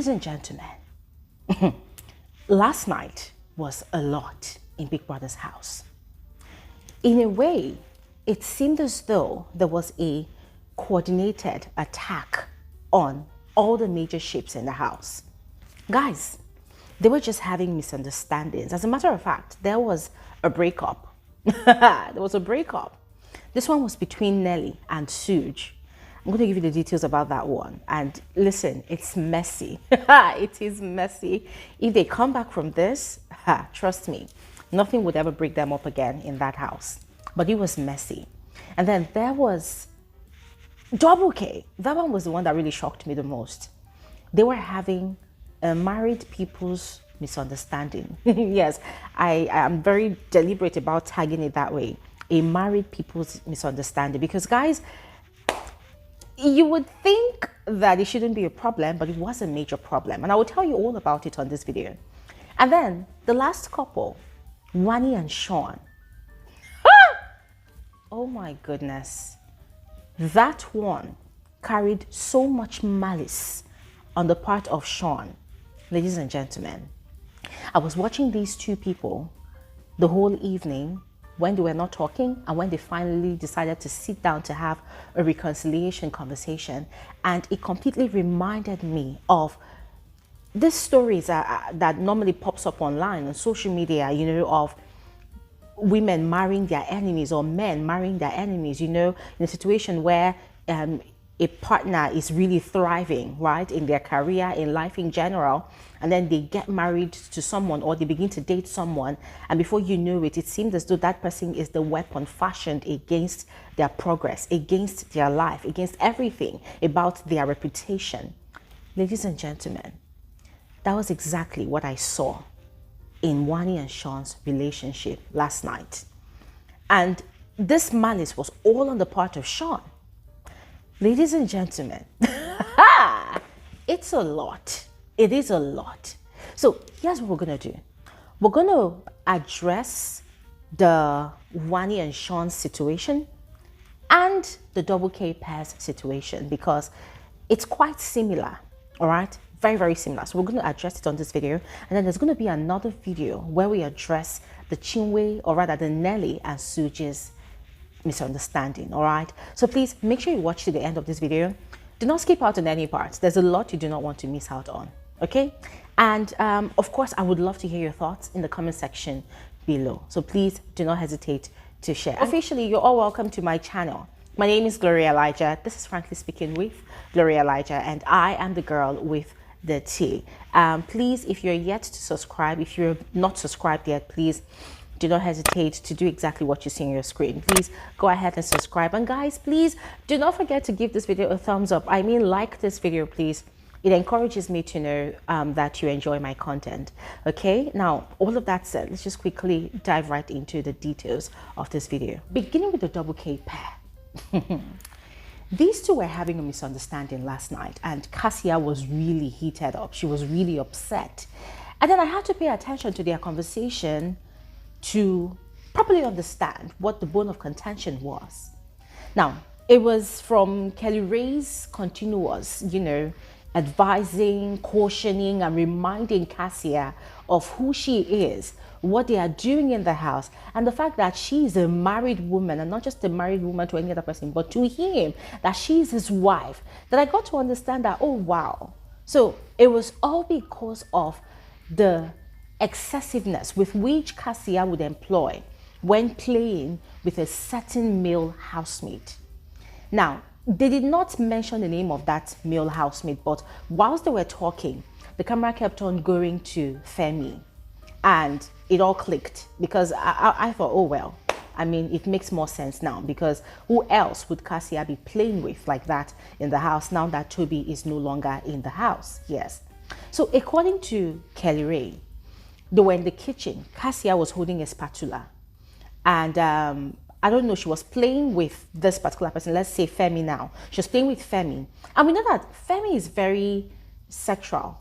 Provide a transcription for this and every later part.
Ladies and gentlemen, last night was a lot in Big Brother's house. In a way, it seemed as though there was a coordinated attack on all the major ships in the house. Guys, they were just having misunderstandings. As a matter of fact, there was a breakup. There was a breakup. This one was between Nelly and Suge. I'm going to give you the details about that one. And listen, it's messy. It is messy. If they come back from this, trust me, nothing would ever break them up again in that house. But it was messy. And then there was Doublekay. That one was the one that really shocked me the most. They were having a married people's misunderstanding. Yes, I am very deliberate about tagging it that way. A married people's misunderstanding. Because guys, you would think that it shouldn't be a problem, but it was a major problem. And I will tell you all about it on this video. And then the last couple, Wani and Shaun. Oh my goodness. That one carried so much malice on the part of Shaun. Ladies and gentlemen, I was watching these two people the whole evening when they were not talking and when they finally decided to sit down to have a reconciliation conversation. And it completely reminded me of these stories that normally pops up online on social media, you know, of women marrying their enemies or men marrying their enemies, you know, in a situation where a partner is really thriving, right, in their career, in life in general, and then they get married to someone or they begin to date someone, and before you know it, it seems as though that person is the weapon fashioned against their progress, against their life, against everything about their reputation. Ladies and gentlemen, that was exactly what I saw in Wani and Shaun's relationship last night. And this malice was all on the part of Shaun. Ladies and gentlemen, it's a lot. It is a lot. So here's what we're going to do. We're going to address the Wani and Shaun situation and the Doublekay pairs situation because it's quite similar, all right? Very, very similar. So we're going to address it on this video. And then there's going to be another video where we address the Chinwe, or rather the Nelly and Suge's misunderstanding, all right? So please make sure you watch to the end of this video. Do not skip out on any parts. There's a lot you do not want to miss out on, okay? And of course, I would love to hear your thoughts in the comment section below. So please do not hesitate to share. Officially, you're all welcome to my channel. My name is Bbnaija. This is Frankly Speaking with Bbnaija, and I am the girl with the tea. Please, if you're yet to subscribe, if you're not subscribed yet, please do not hesitate to do exactly what you see on your screen. Please go ahead and subscribe. And guys, please do not forget to give this video a thumbs up. I mean, like this video, please. It encourages me to know that you enjoy my content. Okay, now all of that said, let's just quickly dive right into the details of this video. Beginning with the Doublekay pair. These two were having a misunderstanding last night, and Cassia was really heated up. She was really upset. And then I had to pay attention to their conversation to properly understand what the bone of contention was. Now, it was from Kelly Ray's continuous, you know, advising, cautioning, and reminding Cassia of who she is, what they are doing in the house, and the fact that she is a married woman, and not just a married woman to any other person, but to him, that she is his wife, that I got to understand that, oh wow. So it was all because of the excessiveness with which Cassia would employ when playing with a certain male housemate. Now, they did not mention the name of that male housemate, but whilst they were talking, the camera kept on going to Fairme, and it all clicked because I thought, oh well, I mean, it makes more sense now, because who else would Cassia be playing with like that in the house now that Toby is no longer in the house? Yes. So according to Kelly Ray, they were in the kitchen. Cassia was holding a spatula, and I don't know, she was playing with this particular person. Let's say Fairme now. She was playing with Fairme. And we know that Fairme is very sexual.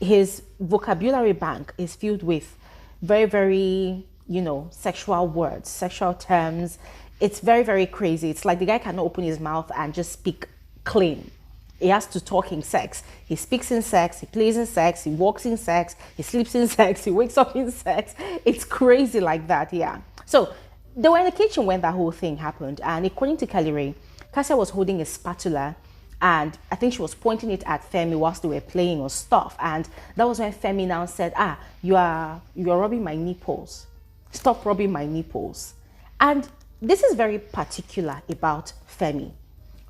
His vocabulary bank is filled with very, very, you know, sexual words, sexual terms. It's very, very crazy. It's like the guy cannot open his mouth and just speak clean. he has to talk in sex. He speaks in sex, he plays in sex, he walks in sex, he sleeps in sex, he wakes up in sex. It's crazy like that, yeah. So they were in the kitchen when that whole thing happened. And according to Kelly Ray, Cassia was holding a spatula and I think she was pointing it at Fairme whilst they were playing or stuff. And that was when Fairme now said, you are rubbing my nipples. Stop rubbing my nipples. And this is very particular about Fairme.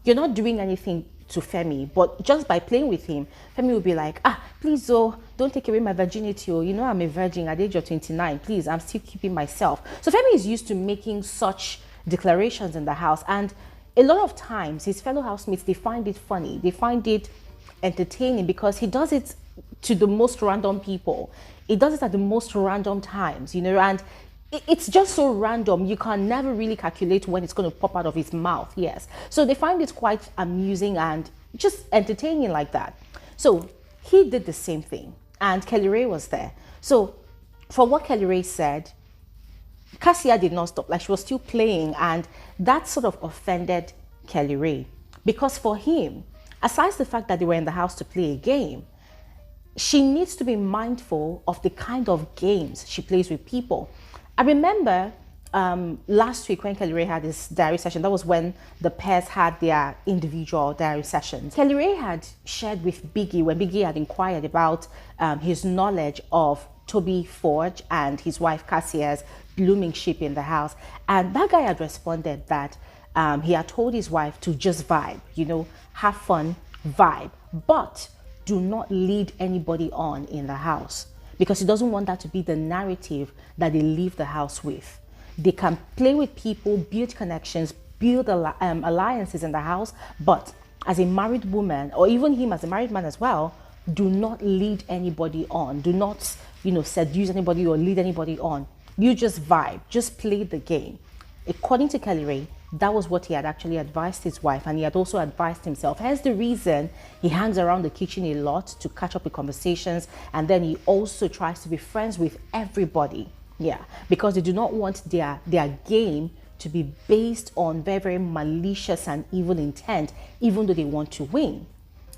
You're not doing anything to Fairme, but just by playing with him, Fairme will be like, please, don't take away my virginity. You know, I'm a virgin at the age of 29. Please, I'm still keeping myself. So Fairme is used to making such declarations in the house. And a lot of times, his fellow housemates, they find it funny. They find it entertaining because he does it to the most random people. He does it at the most random times, you know, and it's just so random. You can never really calculate when it's going to pop out of his mouth. Yes. So they find it quite amusing and just entertaining like that. So he did the same thing and Kelly Ray was there. So for what Kelly Ray said, Cassia did not stop. Like, she was still playing, and that sort of offended Kelly Ray because for him, aside the fact that they were in the house to play a game, she needs to be mindful of the kind of games she plays with people. I remember last week when Kelly Ray had this diary session, that was when the pairs had their individual diary sessions. Kelly Ray had shared with Biggie, when Biggie had inquired about his knowledge of Toby Forge and his wife Cassia's blooming ship in the house. And that guy had responded that he had told his wife to just vibe, you know, have fun, vibe, but do not lead anybody on in the house because he doesn't want that to be the narrative that they leave the house with. They can play with people, build connections, build alliances in the house, but as a married woman, or even him as a married man as well, do not lead anybody on. Do not, you know, seduce anybody or lead anybody on. You just vibe, just play the game. According to Kelly Ray, that was what he had actually advised his wife, and he had also advised himself. Hence the reason he hangs around the kitchen a lot to catch up with conversations, and then he also tries to be friends with everybody. Yeah, because they do not want their game to be based on very, very malicious and evil intent, even though they want to win.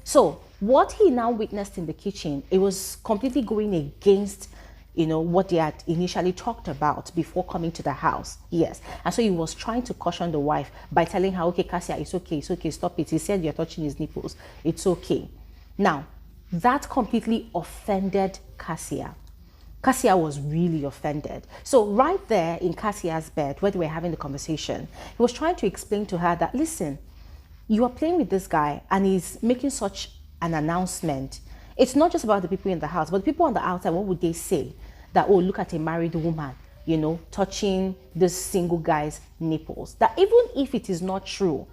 So what he now witnessed in the kitchen, it was completely going against, you know, what they had initially talked about before coming to the house. Yes. And so he was trying to caution the wife by telling her, okay, Cassia, it's okay, stop it. He said you're touching his nipples. It's okay. Now, that completely offended Cassia. Cassia was really offended. So right there in Cassia's bed, where they were having the conversation, he was trying to explain to her that, listen, you are playing with this guy and he's making such an announcement. It's not just about the people in the house, but the people on the outside, what would they say? That, oh, look at a married woman, you know, touching this single guy's nipples. That even if it is not true,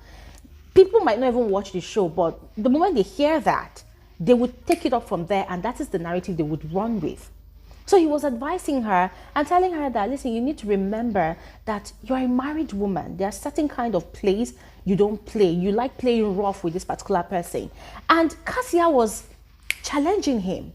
people might not even watch the show, but the moment they hear that, they would take it up from there, and that is the narrative they would run with. So he was advising her and telling her that, listen, you need to remember that you're a married woman. There are certain kind of plays you don't play. You like playing rough with this particular person. And Cassia was challenging him.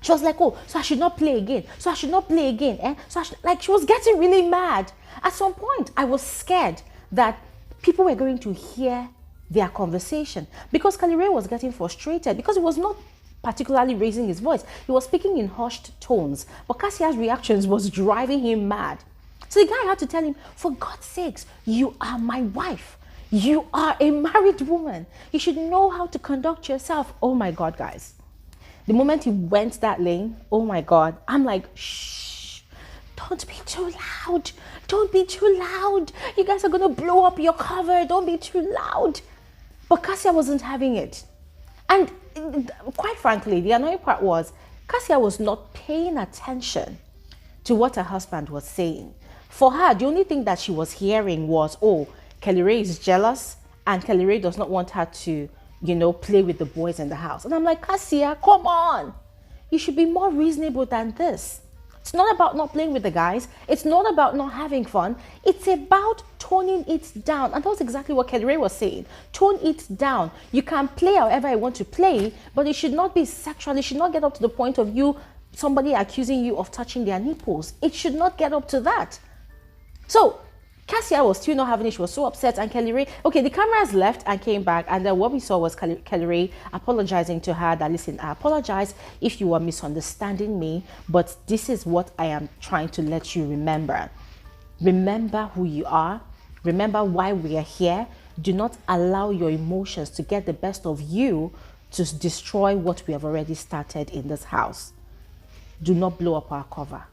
She was like, oh, so I should not play again. So I should not play again. Eh? So she was getting really mad. At some point, I was scared that people were going to hear their conversation because Kelly Ray was getting frustrated because it was not particularly raising his voice. He was speaking in hushed tones, but Cassia's reactions was driving him mad. So the guy had to tell him, for God's sakes, you are my wife. You are a married woman. You should know how to conduct yourself. Oh my God, guys. The moment he went that lane, oh my God, I'm like, shh, don't be too loud. Don't be too loud. You guys are going to blow up your cover. Don't be too loud. But Cassia wasn't having it. And quite frankly, the annoying part was Cassia was not paying attention to what her husband was saying. For her, the only thing that she was hearing was, oh, Kelly Ray is jealous and Kelly Ray does not want her to, you know, play with the boys in the house. And I'm like, Cassia, come on. You should be more reasonable than this. It's not about not playing with the guys. It's not about not having fun. It's about toning it down. And that was exactly what Kelly Ray was saying. Tone it down. You can play however you want to play, but it should not be sexual. It should not get up to the point of somebody accusing you of touching their nipples. It should not get up to that. So Cassia was still not having it. She was so upset. And Kelly Ray, okay, the cameras left and came back. And then what we saw was Kelly Ray apologizing to her that, listen, I apologize if you were misunderstanding me, but this is what I am trying to let you remember. Remember who you are. Remember why we are here. Do not allow your emotions to get the best of you to destroy what we have already started in this house. Do not blow up our cover.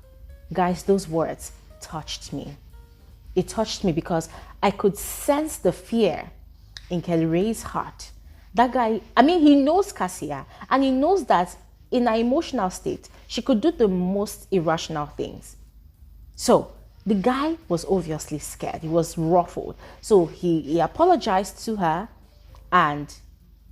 Guys, those words touched me. It touched me because I could sense the fear in Kelly Ray's heart. That guy, I mean, he knows Cassia, and he knows that in her emotional state, she could do the most irrational things. So the guy was obviously scared. He was ruffled. So he apologized to her and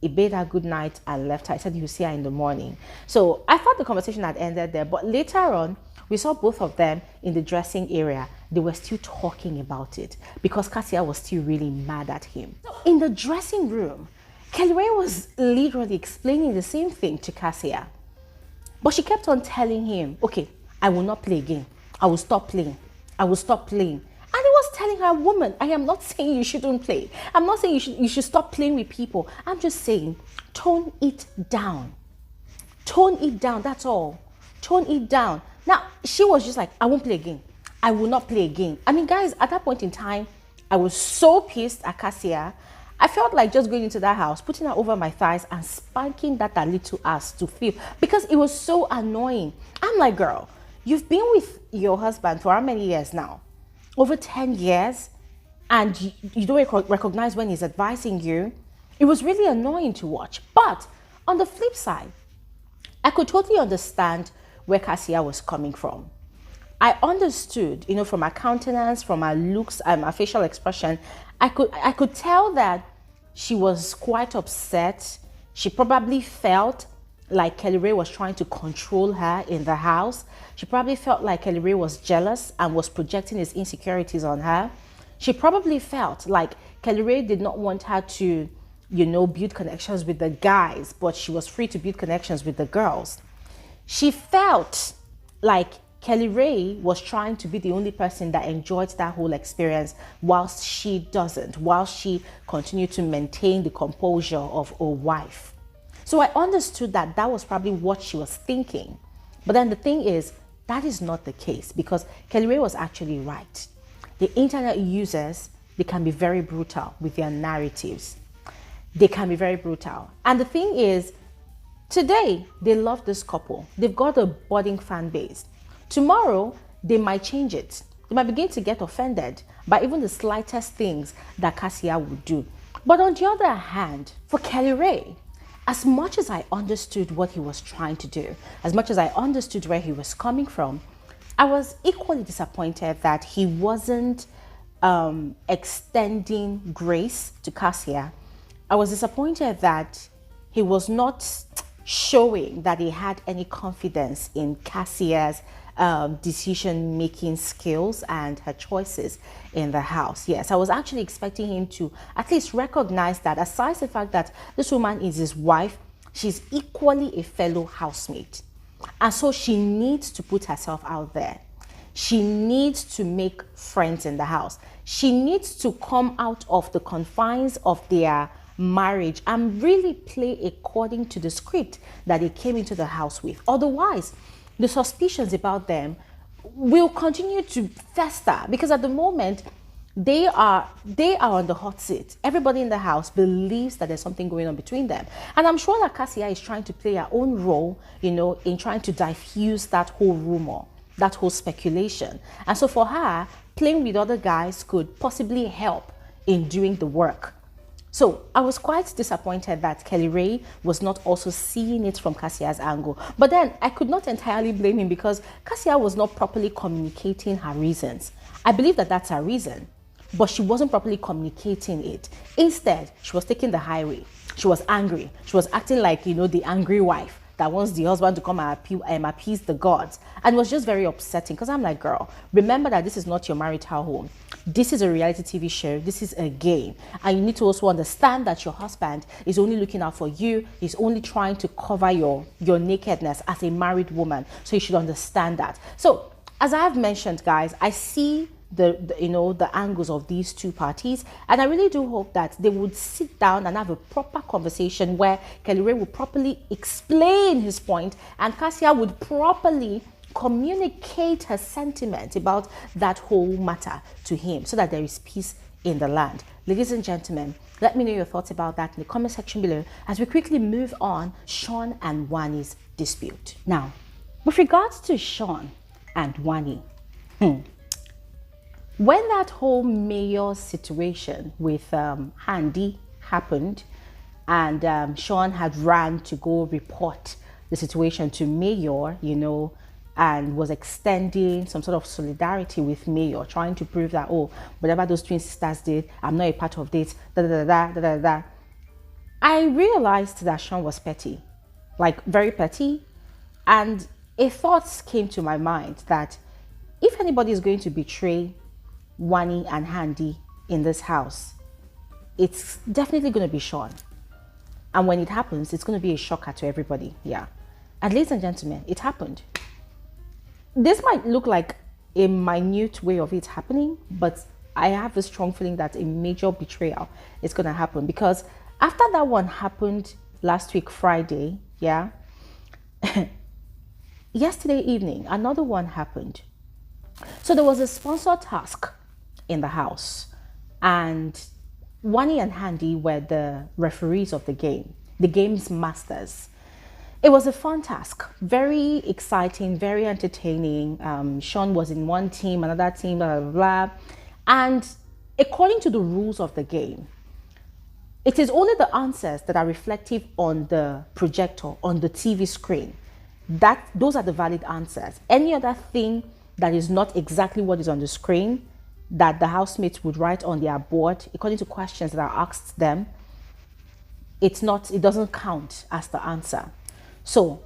he bade her good night and left her. He said he'll see her in the morning. So I thought the conversation had ended there, but later on, we saw both of them in the dressing area. They were still talking about it because Cassia was still really mad at him. So in the dressing room, Kelly Ray was literally explaining the same thing to Cassia. But she kept on telling him, okay, I will not play again. I will stop playing. I will stop playing. And he was telling her, woman, I am not saying you shouldn't play. I'm not saying you should stop playing with people. I'm just saying, tone it down. Tone it down, that's all. Tone it down. Now, she was just like, I won't play again. I will not play again. I mean, guys, at that point in time, I was so pissed at Cassia. I felt like just going into that house, putting her over my thighs and spanking that little ass to feel, because it was so annoying. I'm like, girl, you've been with your husband for how many years now? Over 10 years, and you don't recognize when he's advising you. It was really annoying to watch. But on the flip side, I could totally understand where Cassia was coming from. I understood, you know, from her countenance, from her looks, her facial expression, I could tell that she was quite upset. She probably felt like Kelly Ray was trying to control her in the house. She probably felt like Kelly Ray was jealous and was projecting his insecurities on her. She probably felt like Kelly Ray did not want her to, you know, build connections with the guys, but she was free to build connections with the girls. She felt like Kelly Ray was trying to be the only person that enjoyed that whole experience whilst she doesn't, whilst she continued to maintain the composure of a wife. So I understood that that was probably what she was thinking. But then the thing is, that is not the case, because Kelly Ray was actually right. The internet users, they can be very brutal with their narratives. They can be very brutal. And the thing is, today, they love this couple. They've got a budding fan base. Tomorrow, they might change it. They might begin to get offended by even the slightest things that Cassia would do. But on the other hand, for Kelly Ray, as much as I understood what he was trying to do, as much as I understood where he was coming from, I was equally disappointed that he wasn't extending grace to Cassia. I was disappointed that he was not showing that he had any confidence in Cassia's decision-making skills and her choices in the house. Yes, I was actually expecting him to at least recognize that, aside the fact that this woman is his wife, she's equally a fellow housemate. And so she needs to put herself out there. She needs to make friends in the house. She needs to come out of the confines of their marriage and really play according to the script that they came into the house with. Otherwise, the suspicions about them will continue to fester, because at the moment they are on the hot seat. Everybody in the house believes that there's something going on between them, and I'm sure that Cassia is trying to play her own role, you know, in trying to diffuse that whole rumor, that whole speculation. And so for her, playing with other guys could possibly help in doing the work. So I was quite disappointed that Kelly Ray was not also seeing it from Cassia's angle. But then I could not entirely blame him, because Cassia was not properly communicating her reasons. I believe that that's her reason, but she wasn't properly communicating it. Instead, she was taking the highway. She was angry. She was acting like, you know, the angry wife that wants the husband to come and appease the gods. And it was just very upsetting, because I'm like, girl, remember that this is not your marital home. This is a reality TV show. This is a game. And you need to also understand that your husband is only looking out for you. He's only trying to cover your nakedness as a married woman. So you should understand that. So as I have mentioned, guys, I see the angles of these two parties, and I really do hope that they would sit down and have a proper conversation where Kelly Ray would properly explain his point and Cassia would properly communicate her sentiment about that whole matter to him so that there is peace in the land. Ladies and gentlemen, let me know your thoughts about that in the comment section below as we quickly move on Shaun and Wani's dispute. Now, with regards to Shaun and Wani, when that whole mayor situation with Ndi happened and Shaun had ran to go report the situation to mayor, and was extending some sort of solidarity with mayor, trying to prove that, oh, whatever those twin sisters did, I'm not a part of this, I realized that Shaun was petty, like very petty. And a thought came to my mind that if anybody is going to betray Wani and Ndi in this house, it's definitely going to be Shaun. And when it happens, it's going to be a shocker to everybody. Yeah. And ladies and gentlemen, it happened. This might look like a minute way of it happening, but I have a strong feeling that a major betrayal is going to happen, because after that one happened last week, Friday, yeah, yesterday evening, another one happened. So there was a sponsor task in the house, and Wani and Ndi were the referees of the game, the game's masters. It was a fun task, very exciting, very entertaining. Shaun was in one team, another team, blah, blah, blah. And according to the rules of the game, it is only the answers that are reflective on the projector, on the TV screen. Those are the valid answers. Any other thing that is not exactly what is on the screen, that the housemates would write on their board, according to questions that are asked them, it doesn't count as the answer. So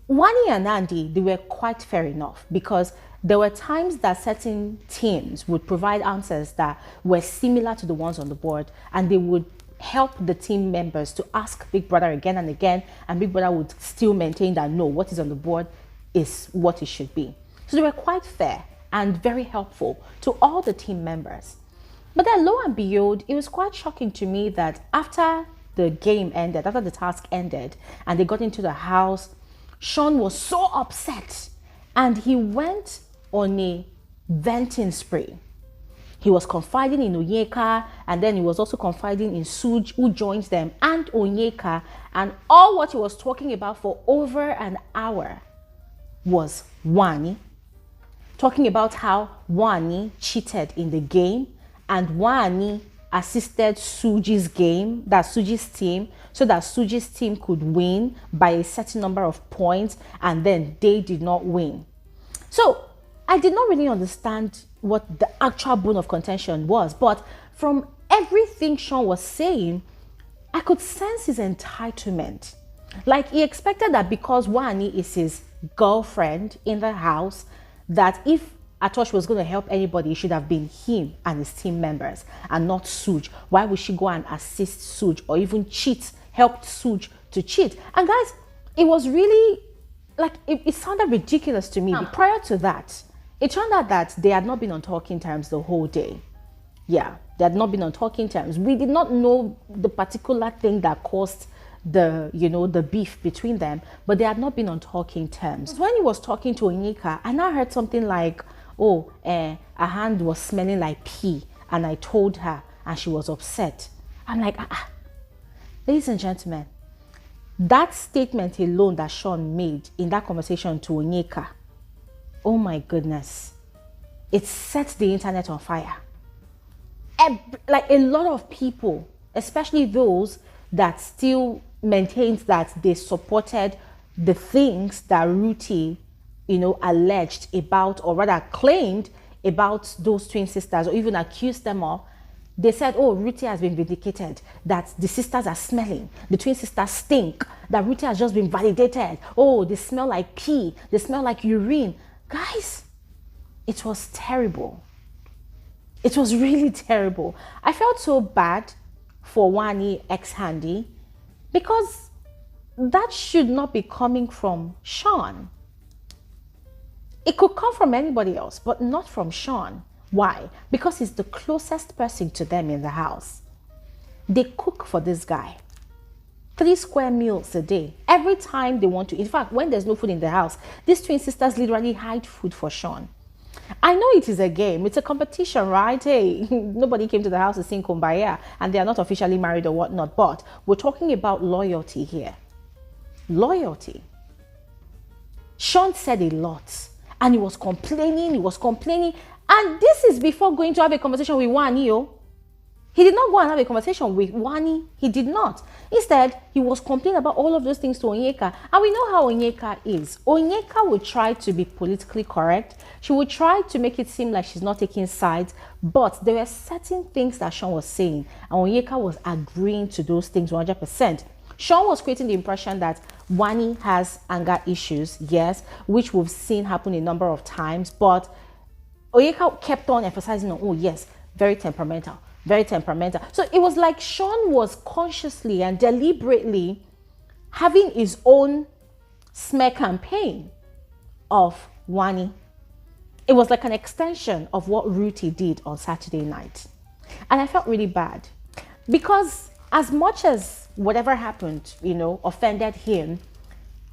Wani and Ndi, they were quite fair enough, because there were times that certain teams would provide answers that were similar to the ones on the board, and they would help the team members to ask Big Brother again and again, and Big Brother would still maintain that no, what is on the board is what it should be. So they were quite fair and very helpful to all the team members. But then lo and behold, it was quite shocking to me that after the game ended, after the task ended, and they got into the house, Shaun was so upset and he went on a venting spree. He was confiding in Onyeka, and then he was also confiding in Suj, who joined them, and Onyeka, and all what he was talking about for over an hour was Wani, talking about how Wani cheated in the game and Wani assisted Suji's game, that Suji's team, so that Suji's team could win by a certain number of points, and then they did not win. So I did not really understand what the actual bone of contention was, but from everything Shaun was saying, I could sense his entitlement. Like he expected that because Wani is his girlfriend in the house, that if Atosh was going to help anybody, it should have been him and his team members and not Suj. Why would she go and assist Suj or even help Suj to cheat? And guys, it was really like, it sounded ridiculous to me. Prior to that, it turned out that they had not been on talking terms the whole day. Yeah, they had not been on talking terms. We did not know the particular thing that caused the beef between them, but they had not been on talking terms. When he was talking to Onyeka, I now heard something like, oh, her hand was smelling like pee, and I told her, and she was upset. I'm like, ladies and gentlemen, that statement alone that Shaun made in that conversation to Onyeka, oh my goodness, it set the internet on fire. Like a lot of people, especially those that still maintained that they supported the things that Ruthie, alleged about, or rather claimed about those twin sisters, or even accused them of. They said, oh, Ruthie has been vindicated, that the sisters are smelling, the twin sisters stink, that Ruthie has just been validated. Oh, they smell like pee, they smell like urine. Guys, it was terrible. It was really terrible. I felt so bad for Wani ex Ndi, because that should not be coming from Shaun. It could come from anybody else, but not from Shaun. Why? Because he's the closest person to them in the house. They cook for this guy 3 square meals a day every time they want to. In fact, when there's no food in the house, these twin sisters literally hide food for Shaun. I know it is a game, it's a competition, right? Hey, nobody came to the house to sing Kumbaya, and they are not officially married or whatnot, but we're talking about loyalty here. Loyalty. Shaun said a lot, and he was complaining, and this is before going to have a conversation with Wani. He did not go and have a conversation with Wani. He did not. Instead, he was complaining about all of those things to Onyeka. And we know how Onyeka is. Onyeka would try to be politically correct. She would try to make it seem like she's not taking sides. But there were certain things that Shaun was saying, and Onyeka was agreeing to those things 100%. Shaun was creating the impression that Wani has anger issues, yes, which we've seen happen a number of times. But Onyeka kept on emphasizing on, oh yes, very temperamental. Very temperamental. So it was like Shaun was consciously and deliberately having his own smear campaign of Wani. It was like an extension of what Ruthie did on Saturday night. And I felt really bad because as much as whatever happened, offended him,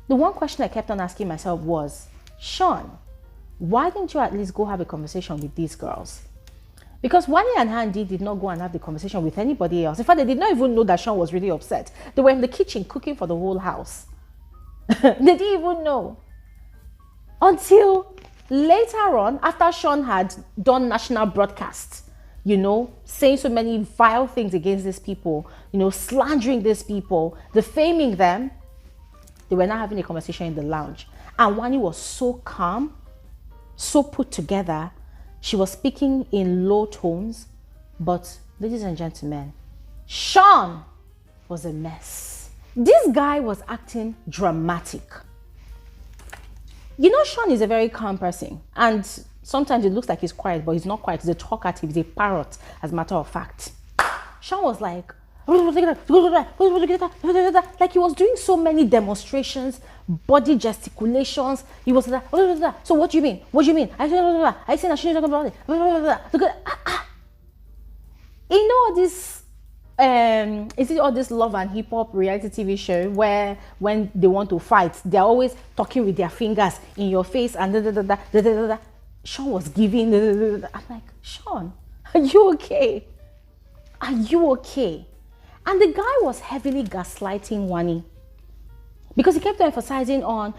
the one question I kept on asking myself was, Shaun, why didn't you at least go have a conversation with these girls? Because Wani and Ndi did not go and have the conversation with anybody else. In fact, they did not even know that Shaun was really upset. They were in the kitchen cooking for the whole house. They didn't even know. Until later on, after Shaun had done national broadcasts, saying so many vile things against these people, slandering these people, defaming them, they were now having a conversation in the lounge. And Wani was so calm, so put together. She was speaking in low tones, but ladies and gentlemen, Shaun was a mess. This guy was acting dramatic. Shaun is a very calm person, and sometimes it looks like he's quiet, but he's not quiet. He's a talkative, he's a parrot, as a matter of fact. Shaun was like he was doing so many demonstrations, body gesticulations. He was like, so what do you mean? What do you mean? I said I shouldn't talk about it. This is it all this love and hip hop reality TV show where when they want to fight, they're always talking with their fingers in your face and Shaun was giving. I'm like, Shaun, are you okay? Are you okay? And the guy was heavily gaslighting Wani because he kept emphasizing on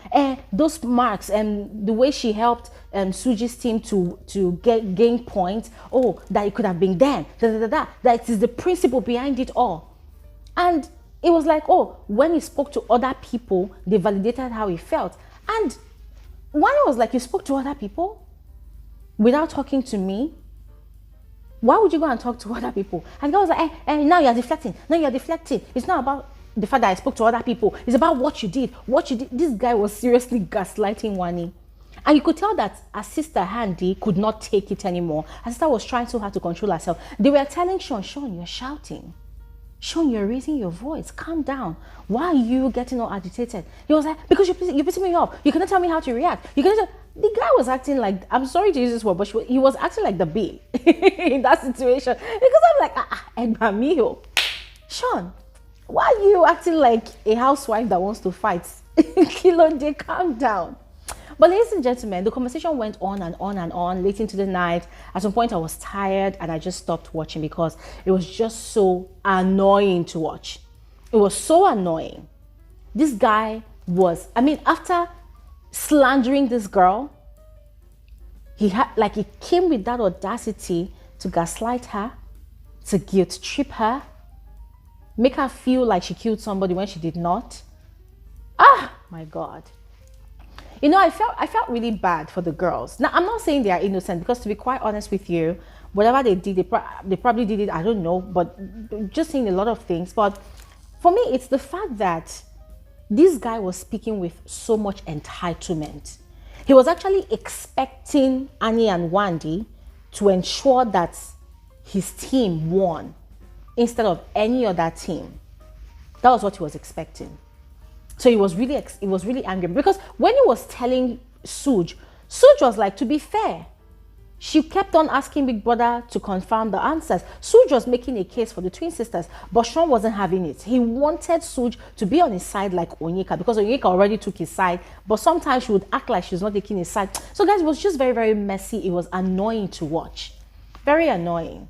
those marks and the way she helped Suji's team to gain points. Oh, that it could have been them. That it is the principle behind it all. And it was like, oh, when he spoke to other people, they validated how he felt. And Wani was like, you spoke to other people without talking to me? Why would you go and talk to other people? And the guy was like, now you're deflecting. Now you're deflecting. It's not about the fact that I spoke to other people. It's about what you did. This guy was seriously gaslighting Wani. And you could tell that her sister, Ndi, could not take it anymore. Her sister was trying so hard to control herself. They were telling Shaun, you're shouting. Shaun, you're raising your voice. Calm down. Why are you getting all agitated? He was like, because you're pissing me off. You cannot tell me how to react. The guy was acting like, I'm sorry to use this word, but he was acting like the bee in that situation. Because I'm like, Edma Miho. Shaun, why are you acting like a housewife that wants to fight? Kilonde, calm down. But ladies and gentlemen, the conversation went on and on and on late into the night. At some point, I was tired and I just stopped watching because it was just so annoying to watch. It was so annoying. This guy was, after slandering this girl, he came with that audacity to gaslight her, to guilt trip her, make her feel like she killed somebody when she did not. My God. I felt really bad for the girls. Now, I'm not saying they are innocent because, to be quite honest with you, whatever they did, they probably did it, I don't know, but just saying a lot of things. But for me, it's the fact that this guy was speaking with so much entitlement. He was actually expecting Annie and Wandi to ensure that his team won instead of any other team. That was what he was expecting. So he was really angry because when he was telling Suj was like, to be fair, She kept on asking Big Brother to confirm the answers. Suj was making a case for the twin sisters, but Shaun wasn't having it. He wanted Suj to be on his side like Onyeka, because Onyeka already took his side, but sometimes she would act like she's not taking his side. So guys, it was just very, very messy. It was annoying to watch. Very annoying.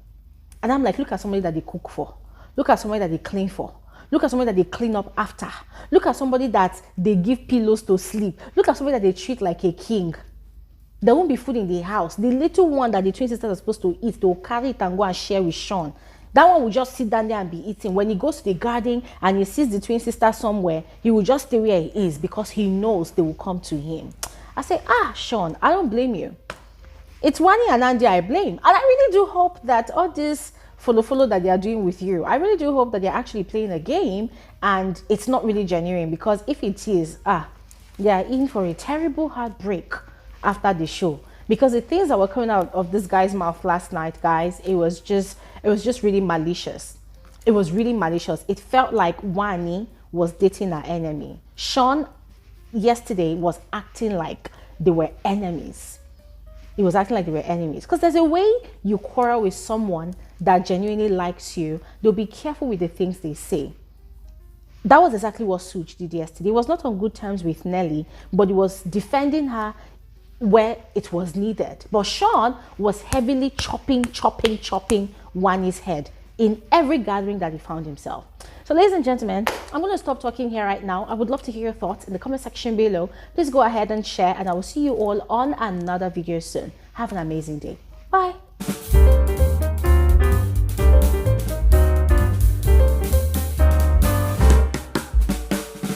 And I'm like, look at somebody that they cook for. Look at somebody that they clean for. Look at somebody that they clean up after. Look at somebody that they give pillows to sleep. Look at somebody that they treat like a king. There won't be food in the house. The little one that the twin sisters are supposed to eat, they'll carry it and go and share with Shaun. That one will just sit down there and be eating. When he goes to the garden and he sees the twin sister somewhere, he will just stay where he is because he knows they will come to him. I say, Shaun, I don't blame you. It's Wani and Ndi I blame. And I really do hope that all this follow that they are doing with you, I really do hope that they're actually playing a game and it's not really genuine, because if it is, they are in for a terrible heartbreak after the show, because the things that were coming out of this guy's mouth last night, guys, it was just really malicious. It was really malicious. It felt like Wani was dating her enemy. Shaun yesterday was acting like they were enemies. He was acting like they were enemies, because there's a way you quarrel with someone that genuinely likes you. They'll be careful with the things they say. That was exactly what Suj did yesterday. He was not on good terms with Nelly, but he was defending her where it was needed. But Shaun was heavily chopping Wani's head in every gathering that he found himself. So ladies and gentlemen, I'm going to stop talking here right now. I would love to hear your thoughts in the comment section below. Please go ahead and share, and I will see you all on another video soon. Have an amazing day. Bye.